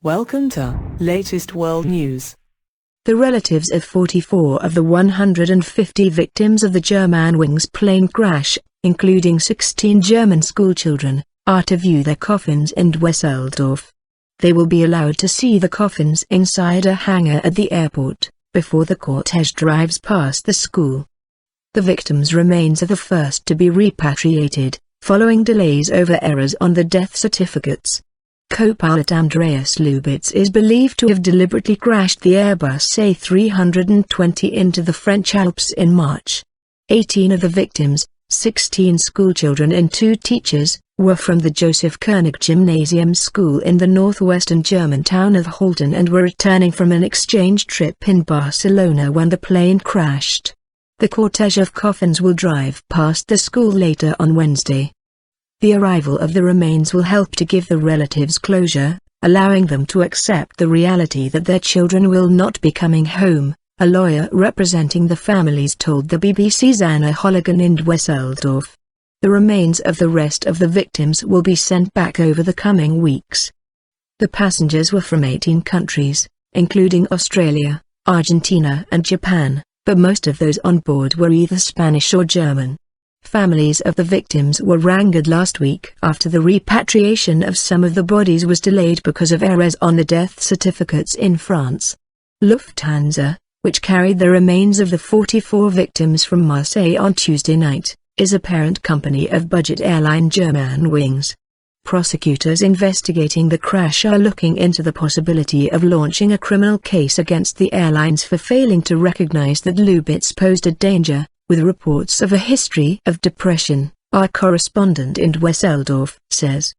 Welcome to latest world news. The relatives of 44 of the 150 victims of the Germanwings plane crash, including 16 German schoolchildren, are to view their coffins in Duesseldorf. They will be allowed to see the coffins inside a hangar at the airport, before the cortege drives past the school. The victims' remains are the first to be repatriated, following delays over errors on the death certificates. Co-pilot Andreas Lubitz is believed to have deliberately crashed the Airbus A320 into the French Alps in March. 18 of the victims, 16 schoolchildren and 2 teachers, were from the Joseph Koenig Gymnasium School in the northwestern German town of Holten and were returning from an exchange trip in Barcelona when the plane crashed. The cortege of coffins will drive past the school later on Wednesday. The arrival of the remains will help to give the relatives closure, allowing them to accept the reality that their children will not be coming home, a lawyer representing the families told the BBC's Anna Holligan in Duesseldorf. The remains of the rest of the victims will be sent back over the coming weeks. The passengers were from 18 countries, including Australia, Argentina and Japan, but most of those on board were either Spanish or German. Families of the victims were wrangled last week after the repatriation of some of the bodies was delayed because of errors on the death certificates in France. Lufthansa, which carried the remains of the 44 victims from Marseille on Tuesday night, is a parent company of budget airline Germanwings. Prosecutors investigating the crash are looking into the possibility of launching a criminal case against the airlines for failing to recognize that Lubitz posed a danger, with reports of a history of depression, our correspondent in Duesseldorf says.